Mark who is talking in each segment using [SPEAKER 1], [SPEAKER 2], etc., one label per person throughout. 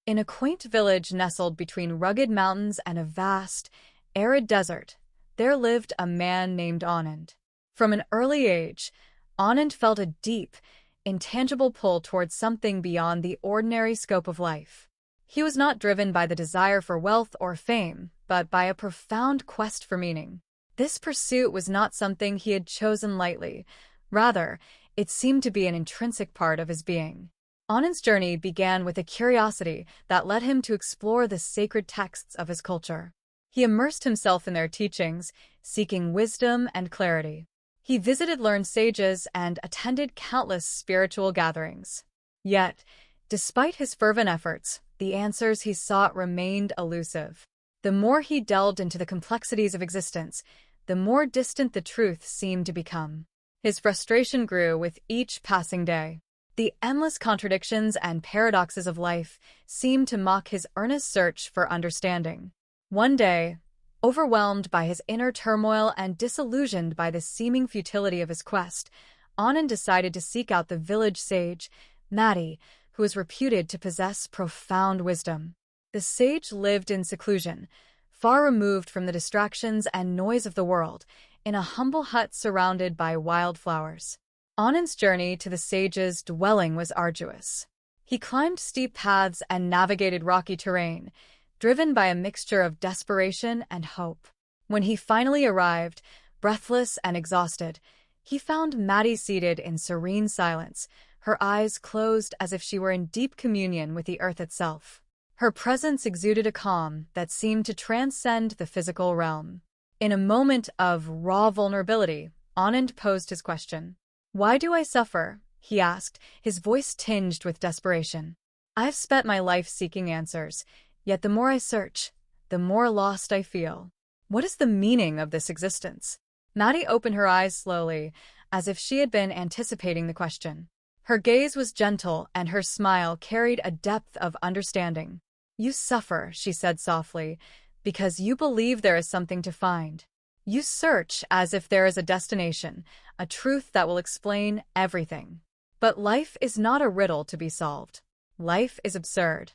[SPEAKER 1] In a quaint village nestled between rugged mountains and a vast, arid desert, there lived a man named Anand. From an early age, Anand felt a deep, intangible pull towards something beyond the ordinary scope of life. He was not driven by the desire for wealth or fame, but by a profound quest for meaning. This pursuit was not something he had chosen lightly. Rather, it seemed to be an intrinsic part of his being. Anand's journey began with a curiosity that led him to explore the sacred texts of his culture. He immersed himself in their teachings, seeking wisdom and clarity. He visited learned sages and attended countless spiritual gatherings. Yet, despite his fervent efforts, the answers he sought remained elusive. The more he delved into the complexities of existence, the more distant the truth seemed to become. His frustration grew with each passing day. The endless contradictions and paradoxes of life seemed to mock his earnest search for understanding. One day, overwhelmed by his inner turmoil and disillusioned by the seeming futility of his quest, Anand decided to seek out the village sage, Mati, who was reputed to possess profound wisdom. The sage lived in seclusion, far removed from the distractions and noise of the world, in a humble hut surrounded by wildflowers. Anand's journey to the sage's dwelling was arduous. He climbed steep paths and navigated rocky terrain, driven by a mixture of desperation and hope. When he finally arrived, breathless and exhausted, he found Mati seated in serene silence, her eyes closed as if she were in deep communion with the earth itself. Her presence exuded a calm that seemed to transcend the physical realm. In a moment of raw vulnerability, Anand posed his question. "Why do I suffer?" he asked, his voice tinged with desperation. "I've spent my life seeking answers, yet the more I search, the more lost I feel. What is the meaning of this existence?" Maddie opened her eyes slowly, as if she had been anticipating the question. Her gaze was gentle and her smile carried a depth of understanding. "You suffer," she said softly, "because you believe there is something to find. You search as if there is a destination, a truth that will explain everything. But life is not a riddle to be solved. Life is absurd."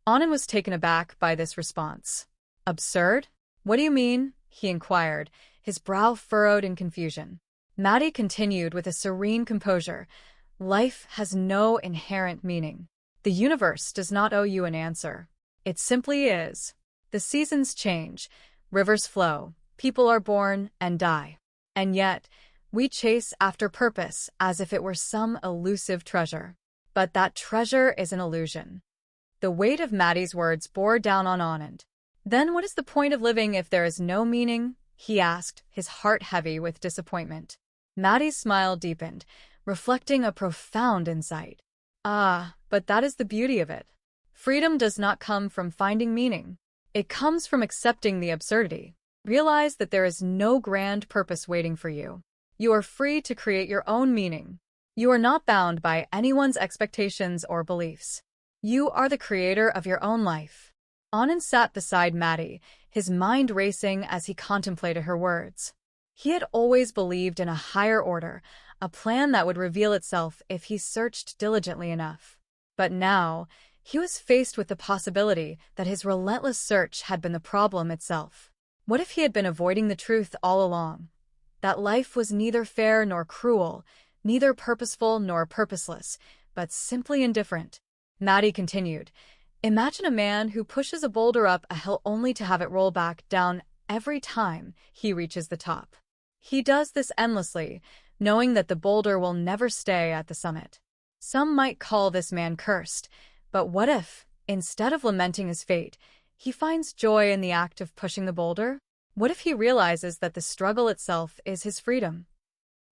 [SPEAKER 1] Anand was taken aback by this response. "Absurd? What do you mean?" he inquired, his brow furrowed in confusion. Maddie continued with a serene composure. "Life has no inherent meaning. The universe does not owe you an answer. It simply is. The seasons change, rivers flow, people are born and die. And yet, we chase after purpose as if it were some elusive treasure. But that treasure is an illusion." The weight of Maddie's words bore down on Anand. "Then what is the point of living if there is no meaning?" he asked, his heart heavy with disappointment. Maddie's smile deepened, reflecting a profound insight. "Ah, but that is the beauty of it. Freedom does not come from finding meaning. It comes from accepting the absurdity. Realize that there is no grand purpose waiting for you. You are free to create your own meaning. You are not bound by anyone's expectations or beliefs. You are the creator of your own life." Anand sat beside Maddie, his mind racing as he contemplated her words. He had always believed in a higher order, a plan that would reveal itself if he searched diligently enough. But now, he was faced with the possibility that his relentless search had been the problem itself. What if he had been avoiding the truth all along? That life was neither fair nor cruel, neither purposeful nor purposeless, but simply indifferent. Maddie continued, "Imagine a man who pushes a boulder up a hill only to have it roll back down every time he reaches the top. He does this endlessly, knowing that the boulder will never stay at the summit. Some might call this man cursed, but what if, instead of lamenting his fate, he finds joy in the act of pushing the boulder? What if he realizes that the struggle itself is his freedom?"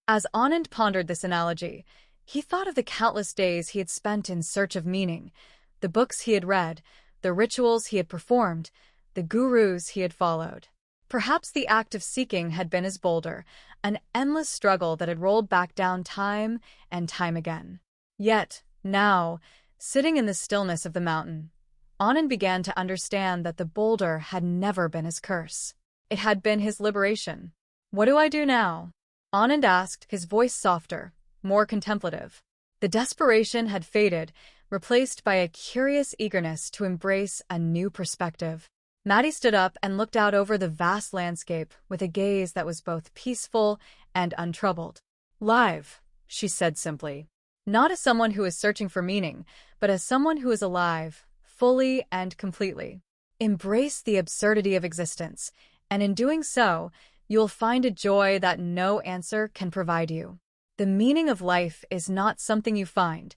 [SPEAKER 1] As Anand pondered this analogy, he thought of the countless days he had spent in search of meaning, the books he had read, the rituals he had performed, the gurus he had followed. Perhaps the act of seeking had been his boulder, an endless struggle that had rolled back down time and time again. Yet, now, sitting in the stillness of the mountain, Anand began to understand that the boulder had never been his curse. It had been his liberation. "What do I do now?" Anand asked, his voice softer, more contemplative. The desperation had faded, replaced by a curious eagerness to embrace a new perspective. Maddie stood up and looked out over the vast landscape with a gaze that was both peaceful and untroubled. "Live," she said simply. Not as someone who is searching for meaning, but as someone who is alive, fully and completely. Embrace the absurdity of existence, and in doing so, you'll find a joy that no answer can provide you. The meaning of life is not something you find.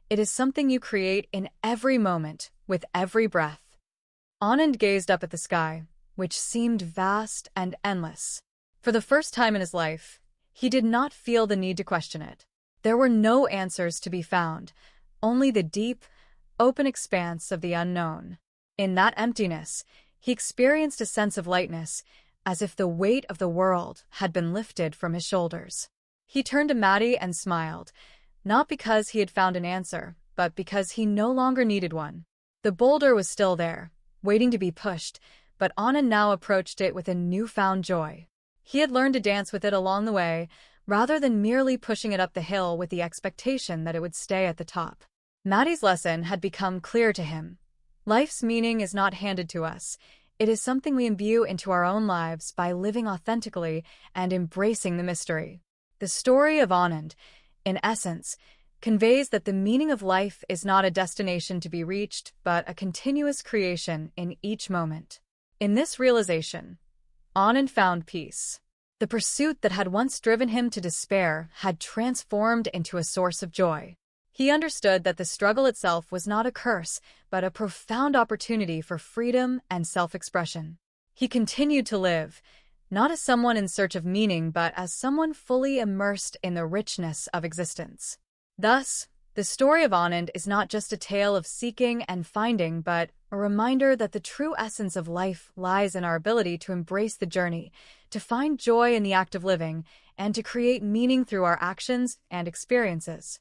[SPEAKER 1] It is something you create in every moment, with every breath. Anand gazed up at the sky, which seemed vast and endless. For the first time in his life, he did not feel the need to question it. There were no answers to be found, only the deep, open expanse of the unknown. In that emptiness, he experienced a sense of lightness, as if the weight of the world had been lifted from his shoulders. He turned to Maddie and smiled, not because he had found an answer, but because he no longer needed one. The boulder was still there, waiting to be pushed, but Anand now approached it with a newfound joy. He had learned to dance with it along the way, rather than merely pushing it up the hill with the expectation that it would stay at the top. Maddie's lesson had become clear to him. Life's meaning is not handed to us. It is something we imbue into our own lives by living authentically and embracing the mystery. The story of Anand, in essence, conveys that the meaning of life is not a destination to be reached, but a continuous creation in each moment. In this realization, Anand found peace. The pursuit that had once driven him to despair had transformed into a source of joy. He understood that the struggle itself was not a curse, but a profound opportunity for freedom and self-expression. He continued to live, not as someone in search of meaning, but as someone fully immersed in the richness of existence. Thus, the story of Anand is not just a tale of seeking and finding, but a reminder that the true essence of life lies in our ability to embrace the journey, to find joy in the act of living, and to create meaning through our actions and experiences.